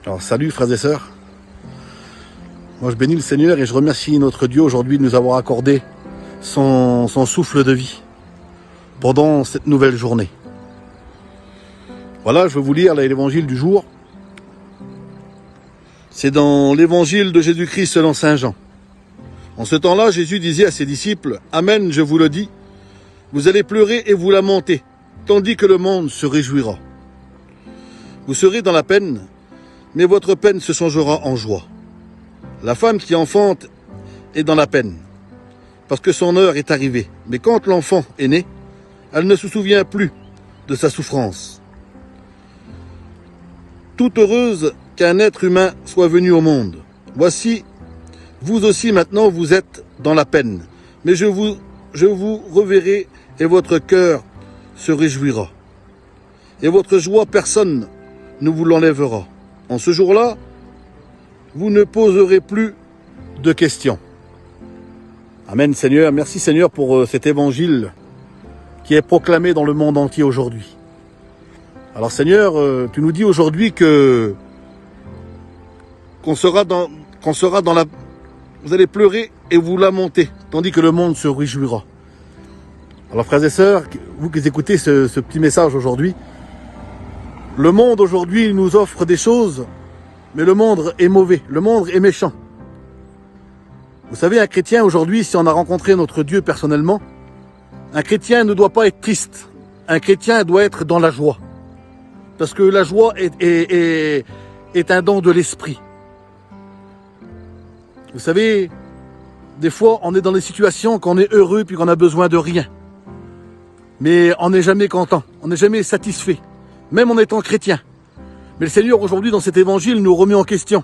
Alors salut frères et sœurs, moi je bénis le Seigneur et je remercie notre Dieu aujourd'hui de nous avoir accordé son souffle de vie pendant cette nouvelle journée. Voilà, je vais vous lire l'évangile du jour. C'est dans l'évangile de Jésus-Christ selon Saint Jean. En ce temps-là, Jésus disait à ses disciples, « Amen, je vous le dis, vous allez pleurer et vous lamenter, tandis que le monde se réjouira. Vous serez dans la peine, mais votre peine se changera en joie. La femme qui enfante est dans la peine, parce que son heure est arrivée. Mais quand l'enfant est né, elle ne se souvient plus de sa souffrance. Toute heureuse qu'un être humain soit venu au monde. Voici, vous aussi maintenant vous êtes dans la peine, mais je vous reverrai et votre cœur se réjouira. Et votre joie, personne ne vous l'enlèvera. En ce jour-là, vous ne poserez plus de questions. » Amen Seigneur, merci Seigneur pour cet évangile qui est proclamé dans le monde entier aujourd'hui. Alors Seigneur, tu nous dis aujourd'hui qu'on sera dans la... Vous allez pleurer et vous lamenter, tandis que le monde se réjouira. Alors frères et sœurs, vous qui écoutez ce petit message aujourd'hui, le monde aujourd'hui nous offre des choses, mais le monde est mauvais, le monde est méchant. Vous savez, un chrétien aujourd'hui, si on a rencontré notre Dieu personnellement, un chrétien ne doit pas être triste. Un chrétien doit être dans la joie. Parce que la joie est un don de l'esprit. Vous savez, des fois, on est dans des situations qu'on est heureux puis qu'on a besoin de rien. Mais on n'est jamais content, on n'est jamais satisfait, même en étant chrétien. Mais le Seigneur, aujourd'hui, dans cet évangile, nous remet en question.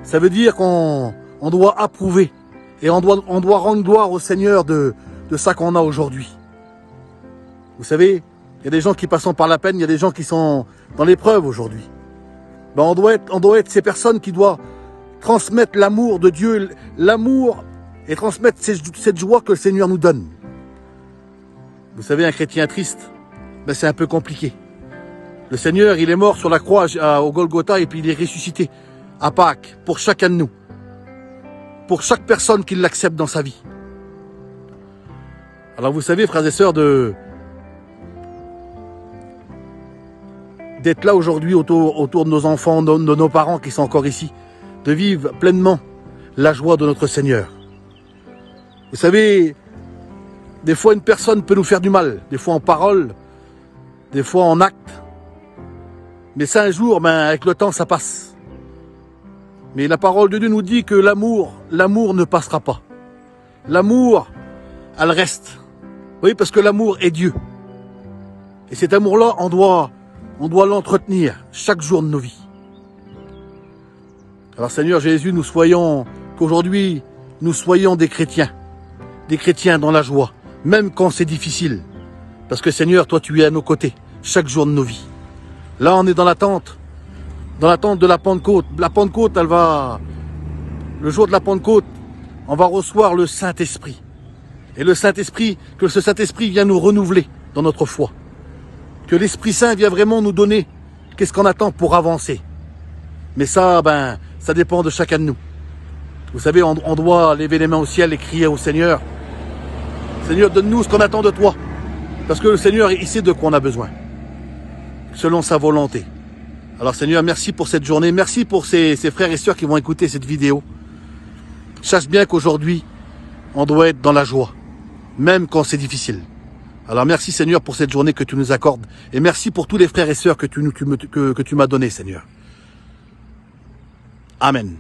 Ça veut dire qu'on doit approuver et on doit rendre gloire au Seigneur de ça qu'on a aujourd'hui. Vous savez, il y a des gens qui passent par la peine, il y a des gens qui sont dans l'épreuve aujourd'hui. Ben on doit être ces personnes qui doivent transmettre l'amour de Dieu, l'amour et transmettre cette joie que le Seigneur nous donne. Vous savez, un chrétien triste, ben c'est un peu compliqué. Le Seigneur, il est mort sur la croix au Golgotha et puis il est ressuscité à Pâques pour chacun de nous. Pour chaque personne qui l'accepte dans sa vie. Alors vous savez, frères et sœurs, d'être là aujourd'hui autour de nos enfants, de nos parents qui sont encore ici, de vivre pleinement la joie de notre Seigneur. Vous savez, des fois une personne peut nous faire du mal, des fois en parole, des fois en acte. Mais ça un jour, avec le temps, ça passe. Mais la parole de Dieu nous dit que l'amour ne passera pas. L'amour, elle reste. Oui, parce que l'amour est Dieu. Et cet amour-là, on doit l'entretenir chaque jour de nos vies. Alors Seigneur Jésus, qu'aujourd'hui, nous soyons des chrétiens dans la joie, même quand c'est difficile. Parce que Seigneur, toi, tu es à nos côtés, chaque jour de nos vies. Là, on est dans l'attente de la Pentecôte. La Pentecôte, le jour de la Pentecôte, on va recevoir le Saint-Esprit. Et le Saint-Esprit, que ce Saint-Esprit vient nous renouveler dans notre foi. Que l'Esprit Saint vient vraiment nous donner qu'est-ce qu'on attend pour avancer. Mais ça, ça dépend de chacun de nous. Vous savez, on doit lever les mains au ciel et crier au Seigneur. Seigneur, donne-nous ce qu'on attend de toi. Parce que le Seigneur, il sait de quoi on a besoin. Selon sa volonté. Alors Seigneur, merci pour cette journée. Merci pour ces frères et sœurs qui vont écouter cette vidéo. Sache bien qu'aujourd'hui, on doit être dans la joie. Même quand c'est difficile. Alors merci Seigneur pour cette journée que tu nous accordes. Et merci pour tous les frères et sœurs que tu m'as donnés, Seigneur. Amen.